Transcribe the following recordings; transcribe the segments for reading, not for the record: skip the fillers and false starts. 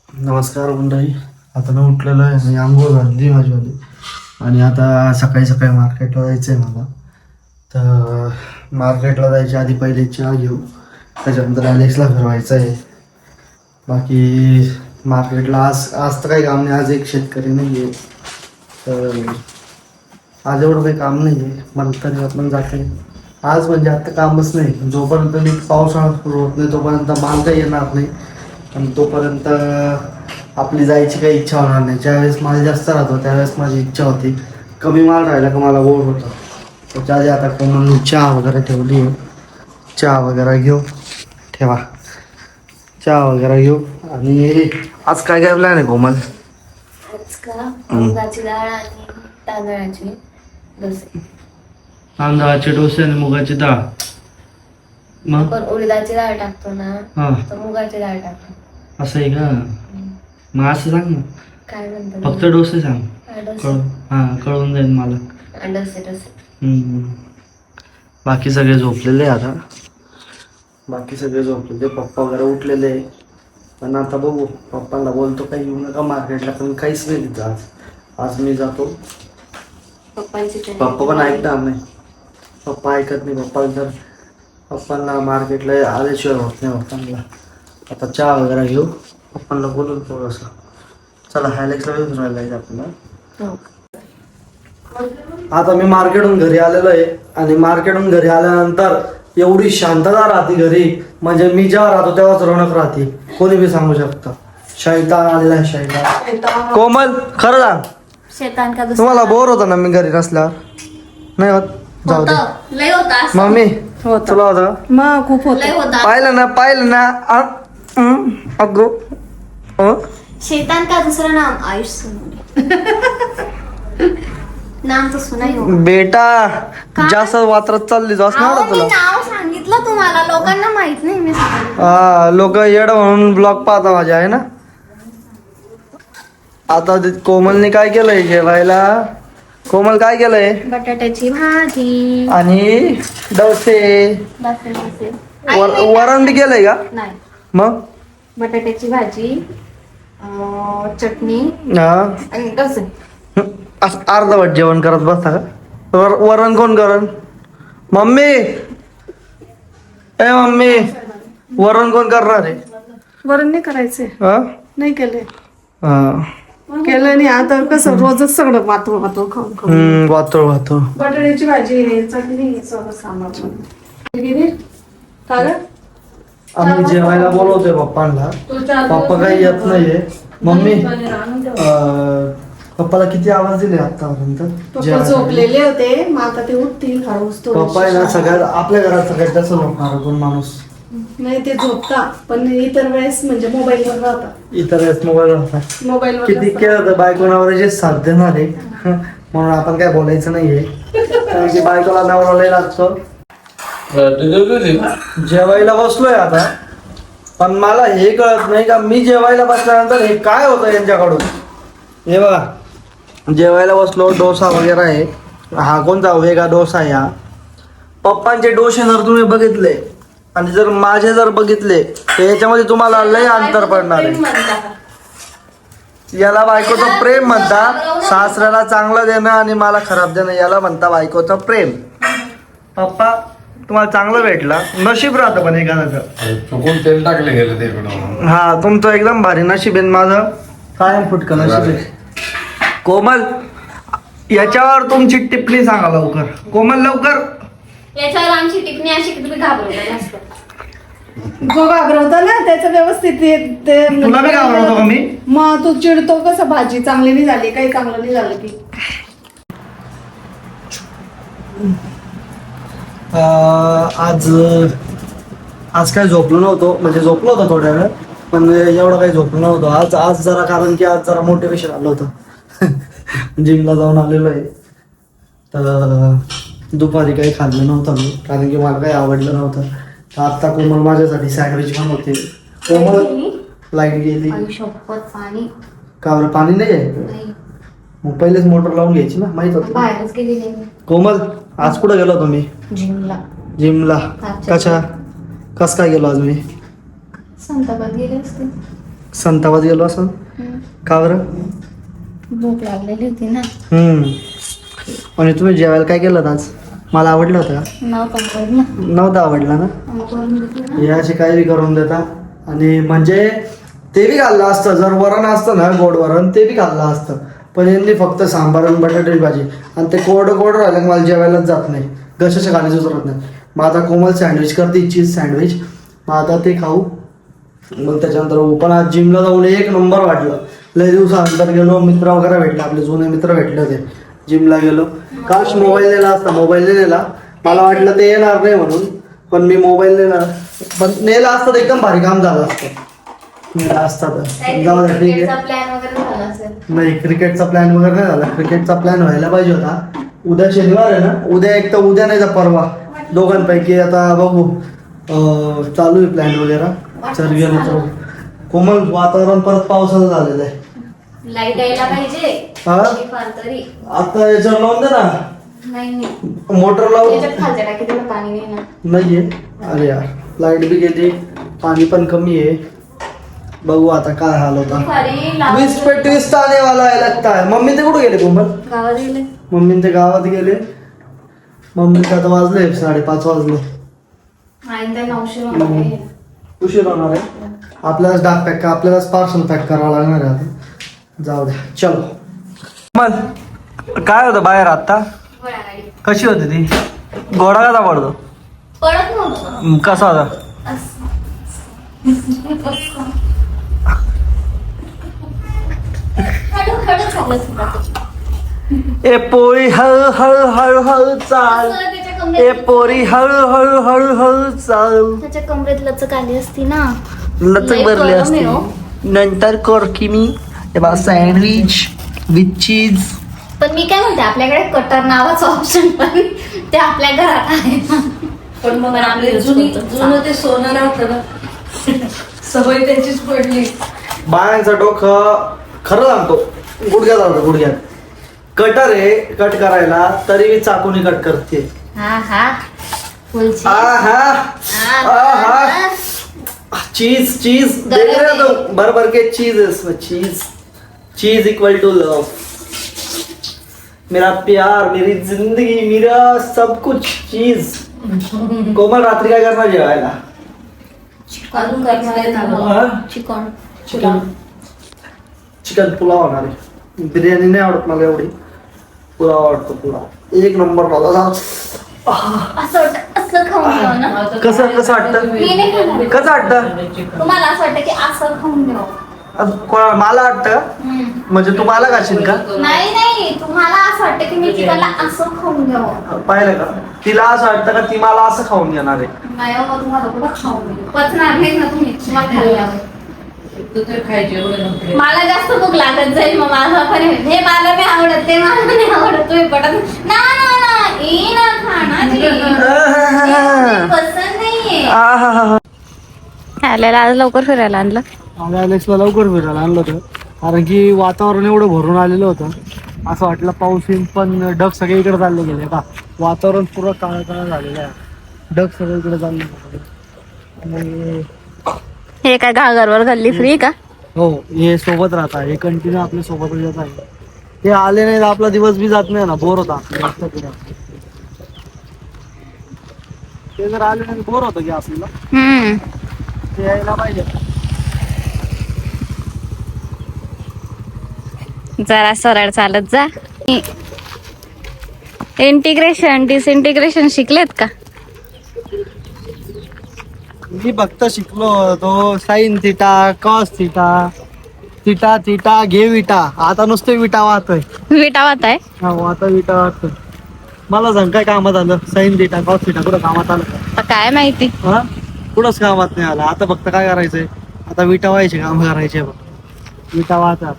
नमस्कार मंडळी. आता मी उठलेलो आहे आणि आंघोळ घातली माझीवाली आणि आता सकाळी सकाळी मार्केटला जायचं आहे मला. तर मार्केटला जायच्या आधी पहिले चहा घेऊ, त्याच्यानंतर ॲलेक्सला फिरवायचं आहे. बाकी मार्केटला आज आज तर काही काम नाही, आज एक शेतकरी नाही आहे, तर आज एवढं काही काम नाही आहे. मला तरी आपण जाते आज, म्हणजे आता कामच नाही. जोपर्यंत मी पावसाळा सुरू होत नाही तोपर्यंत माल काही येणार नाही आणि तोपर्यंत आपली जायची काही इच्छा होणार नाही. ज्यावेळेस माल जास्त राहतो त्यावेळेस माझी इच्छा होती, कमी माल राहिला का मला बोर होतं. त्याच्या आधी आता कोमल चहा वगैरे ठेवली आहे, चहा वगैरे घेऊ. ठेवा चहा वगैरे घेऊ. आणि आज काय काय प्लॅन आहे कोमल? आज का मुगाची डाळ आणि तांदळाची डोसे. तांदळाचे डोसे आणि मुगाची डाळ. मग आपण उडदाची डाळ टाकतो ना, हा तर मुगाची डाळ टाकतो. असं आहे का? मग असं सांग ना, काय म्हणतो फक्त डोसे सांग. कळून जाईल मला. डोसे डोसे. बाकी सगळे झोपलेले आता, पप्पा वगैरे उठलेले. पण आता बघू, पप्पांना बोलतो काही येऊ नका मार्केटला, पण काहीच नाही तिथं आज. आज मी जातो. पप्पा पण ऐकणार नाही, पप्पा ऐकत नाही. पप्पांना मार्केटला आल्याशिवाय होत नाही पप्पांना. आता चहा वगैरे घेऊ, पप्पांना बोलून थोडंसं. चला ॲलेक्सला फिरायला जायचं आपल्याला. आता मी मार्केटहून घरी आलेलो आहे आणि मार्केटहून घरी आल्यानंतर एवढी शांतता राहते घरी, म्हणजे मी जेव्हा राहतो तेव्हाच रौनक राहते. कोणी बी सांगू शकतं. शैतान आलेला आहे, शैतान. कोमल खरं सांग, शेतान का तुम्हाला बोर होतं ना मी घरी नसल्यावर? नाही होत? जाऊ दे. लय होता मम्मी तुला होता? मग खूप होत. लय होता. पाहिलं ना अगो. शेतान का दुसरं नाम आयुष नाम तर सुना ही होगा. बेटा जास्त वात्रत चालली जास ना अहो, मी तुला. नाव सांगितलं तुम्हाला, लोकांना माहित नाही मी सांगितलं. लोक येड म्हणून ब्लॉग पाहता माझे, आहे ना. आता कोमलने काय केलंय जेवायला? कोमल काय केलंय? बटाट्याची भाजी आणि डोसे. वरण बी केलंय का? नाही, मग बटाट्याची भाजी, चटणी हा. आणि डोसे. अर्धवट जेवण करत बसता का? वरण कोण करण? मम्मी, ए मम्मी, वरण कोण करणार आहे? वरण नाही करायचे, हा? नाही केले. हा. केलं नाही. आता कसं रोजच सगळं वातोळ खाऊन खाऊन. वातो बटाट्याची भाजी, चटणी, सगळं सामान. का ग? आम्ही जेवायला बोलवतोय पप्पांना. पप्पा काही येत नाहीये. मम्मी, पप्पाला किती आवाज दिले आतापर्यंत? पप्पा झोपलेले होते, मग आता ते उठतील हळूच. पप्पा आहे ना सगळ्यात, आपल्या घरात सगळ्यात जास्त झोपणार कोण माणूस? नाही, ते झोपता, पण इतर वेळेस म्हणजे मोबाईलवर राहता. इतर वेळेस मोबाईल राहतात. मोबाईलवर किती केलं तर बायकोनावर जे साथ देणार आहे, म्हणून आपण काय बोलायचं नाहीये. कारण की बायकोला नवरा लय लागतो. जेवायला बसलोय आता, पण मला हे कळत नाही का मी जेवायला बसल्यानंतर हे काय होतं यांच्याकडून. हे बघा, जेवायला बसलो, डोसा वगैरे आहे. हा कोणता वेगळा डोसा आहे हा. पप्पांचे डोसे जर तुम्ही बघितले आणि जर माझे जर बघितले तर याच्यामध्ये तुम्हाला लय अंतर पडणार आहे. याला बायकोचं प्रेम म्हणता. सासऱ्याला चांगलं देणं आणि मला खराब देणं, याला म्हणता बायकोचं प्रेम. पप्पा तुम्हाला चांगलं भेटला, नशीब राहतं पण एखाद्याचं. चुकून तेल टाकले गेले ते. हा, तुमचं एकदम भारी नशीब आहे, माझं कायम फुटकं नशीब आहे. कोमल, याच्यावर तुमची टिप्पणी सांगा लवकर. कोमल लवकर. याच्यावर आमची टिप्पणी अशी की तुम्ही घाबरला नसतं. जो घाबरवता ना त्याचं व्यवस्थित तुला बी घाबरवतो का मी? मग तू चिडतो कसं, भाजी चांगली नाही झाली, काही चांगलं नाही झालं की. आज काय झोपलो नव्हतो, म्हणजे झोपलो होतो थोड्या वेळ, पण एवढं काही झोपलो नव्हतो आज जरा, कारण की आज जरा मोटिवेशन आलं होतं. जिमला जाऊन आलेलो आहे, तर दुपारी काही खाल्लं नव्हतं मी, कारण की मला काही आवडलं नव्हतं. तर आत्ता कोमल माझ्यासाठी सँडविच बनवते. कोमल, लाईट गेली पाणी का बरं? पाणी नाही आहे? नाही, मग पहिलेच मोटर लावून घ्यायची ना, माहित होतं. बाहेरच गेली नाही. कोमल, आज कुठं गेलो तुम्ही? जिमला. कस काय गेलो आज मी? संतापात गेले असते. संतापात गेलो असं का बरं? भूक लागलेली होती ना. म्हणजे तुम्ही जेवायला काय केलं आज? मला आवडलं होतं का? नव्हतं आवडलं ना. हे असे काही बी करून देता. आणि म्हणजे ते बी खाल्लं असतं, जर वरण असतं ना गोड वरण ते बी खाल्लं असतं, पण यांनी फक्त सांबार आणि बटाट्याची भाजी आणि ते कोरडं राहिलं की मला जेवायलाच जात नाही, घशाच्या खालीच उतरत नाही. मग आता कोमल सँडविच करते, चीज सँडविच. मग आता ते खाऊ. मग त्याच्यानंतर पण आज जिमला जाऊन एक नंबर वाटलं. लय दिवसानंतर गेलो, मित्र वगैरे भेटले, आपले जुने मित्र भेटले होते. जिमला गेलो. काश मोबाईल नेला असता, मोबाईल नाही नेला. मला वाटलं ते येणार नाही म्हणून, पण मी मोबाईल नेला. पण नेला असता तर एकदम भारी काम झालं असतं. नेला असता तर जाऊ दे, ठीक आहे. प्लॅन वगैरे झाला असेल. नाही, क्रिकेटचा प्लॅन वगैरे नाही झाला. क्रिकेटचा प्लॅन व्हायला पाहिजे होता. उद्या शनिवार आहे ना, उद्या एक तर उद्या नाही तर परवा, दोघांपैकी आता बघू. चालू आहे प्लॅन वगैरे. चल गेलो तर कोमल वातावरण परत पावसाचं झालेलं आहे. लाईट यायला पाहिजे. हा? फार तरी आता याच्यावर लावून दे ना, नाही मोटर लावून. याच्यात खालच्या टाकीत एवढं पाणी नाही ना. नाहीये. अरे यार, लाईट बी गेली, पाणी पण कमी आहे. बघू आता काय हाल होता. ट्विस्ट पे ट्विस्ट आने वाला है लगता है. मम्मी ते कुठे गेले कोमल? गावात गेले. मम्मी ते गावात गेले. मम्मी आता वाजले 5:30 वाजले. आणि त्या 900 रुपये. उशीर होणार आहे. आपल्यालाच डाक पॅक, आपल्यालाच पार्सल पॅक करावं लागणार आहे आता. जाऊ द्या, चलो. मग काय होतं बाहेर आता? घोडागाडी. कशी होती ती? घोडा कसा पडतो? पळत नव्हतं. कसा होता? खडू चालत. ए पोरी हळू हळू हळू हळू चाल. ए पोरी हळू हळू हळू हळू चाल. त्याच्या कमरेत लचक आली असती ना. लचक लय भरली गरम असती. आहे हो. नंतर कोरकी मी सँडविच विथ चीज. पण मी काय म्हणते, आपल्याकडे कटर नावाचं ऑप्शन पण ते आपल्या घरात आहे. पण मग आपले जुनं ते सोनं राहतं ना, सवय त्याचीच पडली. बायांचं डोकं खरं सांगतो, गुडघ्यात आलं गुडघ्यात. कटर आहे कट करायला, तरी मी चाकूनी कट करते. हा हा फुलची. आहा चीज चीज देख रहे हो तुम? भर भर के चीज है इसमें. चीज चीज इक्वल टू लव. मेरा प्यार, मेरी जिंदगी, मेरा सब कुछ चीज. कोमल रात्री काय करणार जेवायला? चिकन करणार. चिकन चिकन चिकन पुलाव होणार आहे. बिर्याणी नाही आवडत मला एवढी, पुलाव आवडतो. पुलाव एक नंबर मला. असं वाटतं असं खाऊन घ्यावं ना. कसं कसं वाटतं? मी नाही खाणार. कसं वाटतं? तुम्हाला असं वाटतं की असं खाऊन घ्यावं? मला वाटतं म्हणजे तू मला खाशील का? नाही नाही, तुम्हाला असं वाटतं की मी चिकनला असं खाऊन घ्यावं? पाहिलं का? तिला असं वाटतं का ती मला असं खाऊन घेणार आहे? नाही हो, मग तुम्हाला कुठं खाऊन घ्यावं? पचणार नाही ना तुम्ही. तुम्हाला खाल्ल्यावर मला जास्त भूक लागत जाईल. मग माझं पण हे मला नाही आवडत, ते मला नाही आवडत, तुम्ही पटत ना ना ना ये ना खाना पसंत नाहीये. आलेला आज लवकर फिरायला आणलं. माझ्या अलेक्सला लवकर फिरायला आणलं होतं, कारण की वातावरण एवढं भरून आलेलं होतं. असं वाटलं पाऊस येईल, पण ढग सगळे इकडे चालले गेले का. वातावरण पुरं काळं काळं झालेलं आहे. ढग सगळे इकडे चालले आणि हे काय घागरवर गल्ली फ्री का? हो, हे सोबत राहतात, हे कंटिन्यू आपल्या सोबत येत आहे. ते आले नाही तर आपला दिवस बी जात नाही ना, बोर होता. ते जर आले नाही बोर होतं की आपल्याला. ते यायला पाहिजे. जरा सरळ चालत जा. इंटिग्रेशन डिसइंटिग्रेशन शिकलेत का? मी फक्त शिकलो तो sine theta cos theta theta theta घे विटा. आता नुसते विटा वाहतोय. विटा वात आहे. हा, आता विटा वाहतोय. मला सांग काय कामात आलं? साईन थिटा कॉस थिटा कुठं कामात आलं? आता काय माहिती. हा, कुठंच कामात नाही आलं. आता फक्त काय करायचंय? आता विटा व्हायचे काम करायचे बघ. विटा वाहतात.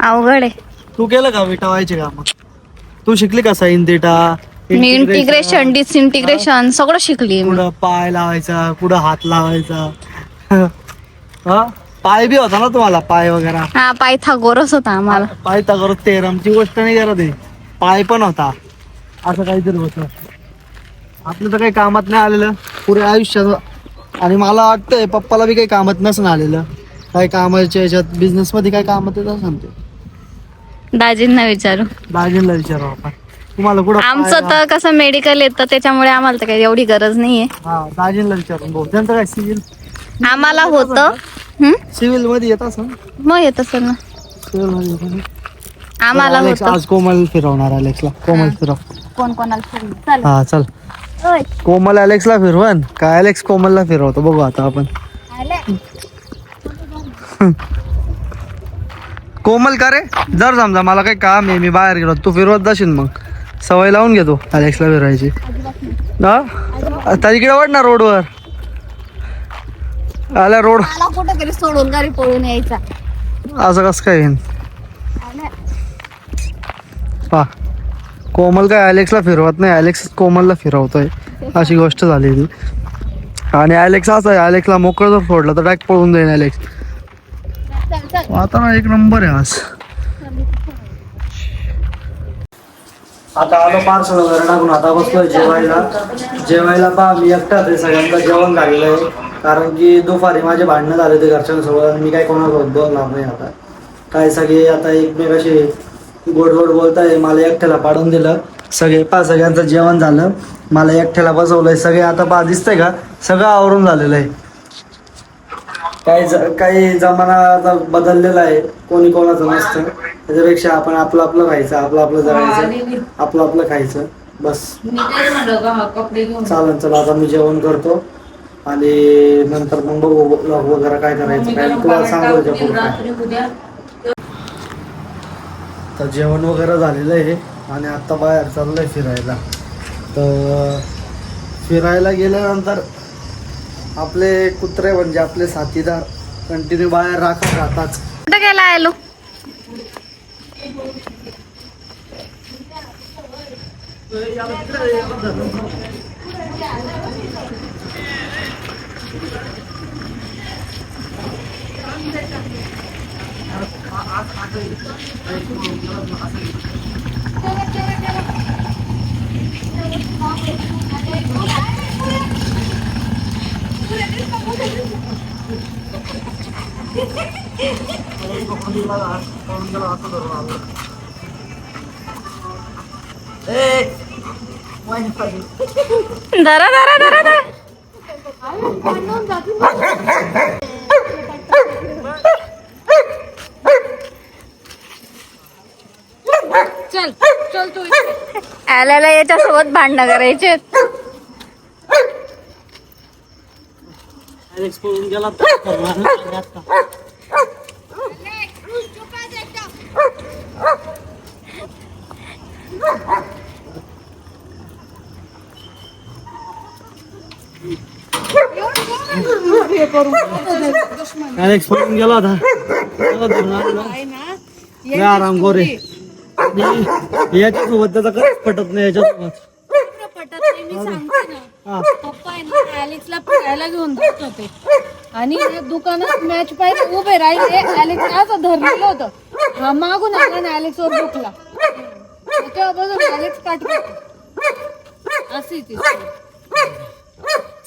अवघड आहे. तू केलं का विटा व्हायचे काम? तू शिकली का साईन थिटा? मी इंटिग्रेशन डिसइंटिग्रेशन सगळं शिकली. कुठं पाय लावायचा, कुठं हात लावायचा. हा, पाय बी होता ना तुम्हाला, पाय वगैरे? हा, पायथागोरस होता आम्हाला. पाय तर तेरमची गोष्ट नाही करत आहे. पाय पण होता, असं काहीतरी होतं. आपलं तर काही कामात नाही आलेलं. पुरे आयुष्यात आणि मला वाटतंय पप्पाला बी काही कामात नसून आलेलं, काही कामाच्या याच्यात बिझनेस मध्ये काही कामात येत सांगते. दाजींना विचारू. दाजींना विचारू आपण. तुम्हाला कुठं आमचं तर कसं मेडिकल येतं त्याच्यामुळे आम्हाला तर काही एवढी गरज नाहीये. हा दाजींना विचारून भाऊ त्यांचं काय सिव्हिल आम्हाला होतं सिव्हिल मध्ये येत असं मग येत असेल ना. सिव्हिल मध्ये येतं ना. आम्हाला अलेक्स होतं. आज कोमल फिरवणार. अलेक्सला कोमल फिरव. कोण कोणाला फिरवलं? चल. हा चल. ओय. कोमल अलेक्सला फिरवन का अलेक्स कोमलला फिरवतो बघू आता आपण. आले. कोमल का रे जर समजा मला काही काम आहे मी बाहेर गेलो तू फिरवत जाशील मग सवय लावून घेतो अलेक्सला फिरवायची. हा तर इकडे वाढ ना रोडवर आला रोड मला कुठं तरी सोडून घरी पळून यायचा. असं कसं काय येईन. आले. पा कोमल काय अलेक्सला फिरवत नाही अलेक्स कोमलला फिरवतोय अशी गोष्ट झालेली. आणि अलेक्स असं आहे अलेक्सला मोकळं जर सोडलं तर डायरेक्ट पळून जाईल अलेक्स. चल चल. वातावरण एक नंबर आहे आज. आता आलो पार्सल वगैरे टाकून आता बसलोय जेवायला पहा मी एकटाच आहे सगळ्यांचं जेवण झालेलं आहे कारण की दुपारी माझे भांडणं झाले होते घरच्यांसोबत आणि मी काय कोणासोबत बोलणार नाही आता काय सगळे आता एकमेकाशी गोड गोड बोलताय मला एकट्याला पाडून दिलं सगळे सगळ्यांचं जेवण झालं मला एकट्याला बसवलंय सगळे आता पहा दिसतंय का सगळं आवरून झालेलं आहे काही जमाना आता बदललेला आहे कोणी कोणाचं नसतं त्याच्यापेक्षा आपण आपलं आपलं खायचं आपलं जगायचं आपलं खायचं बस चालेल चला आता मी जेवण करतो आणि नंतर मग बघू ब्लॉग वगैरे काय करायचं काय तुला सांगतो. तर जेवण वगैरे झालेलं आहे आणि आता बाहेर चाललंय फिरायला. तर फिरायला गेल्यानंतर आपले कुत्रे म्हणजे आपले साथीदार कंटिन्यू बाहेर राहतात. कुठं गेला आलो? धरा धरा धरा धरा. चल चल तू आल्याला याच्यासोबत भांडणं करायचे. अलेक्स पळून गेला होता आराम गोरे याच्यासोबत त्याचा कधीच पटत नाही याच्यासोबत पटत नाही मी सांगते ना पप्पा आहे ना ऍलेक्सला फिरायला घेऊन जात होते आणि दुकानात मॅच पाहिजे उभे राहिले ऍलेक्स असं धरलेलं होतं हा मागून आला ना ऍलेक्स वर दुखला तेव्हापासून ऍलेक्स काट अशी ती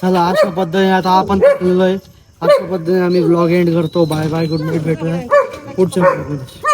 चला अशा पद्धतीने आता आपण थकलेलो आहे अशा पद्धतीने आम्ही ब्लॉग एंड करतो. बाय बाय गुड नाईट भेटूया पुढच्या व्हिडिओमध्ये.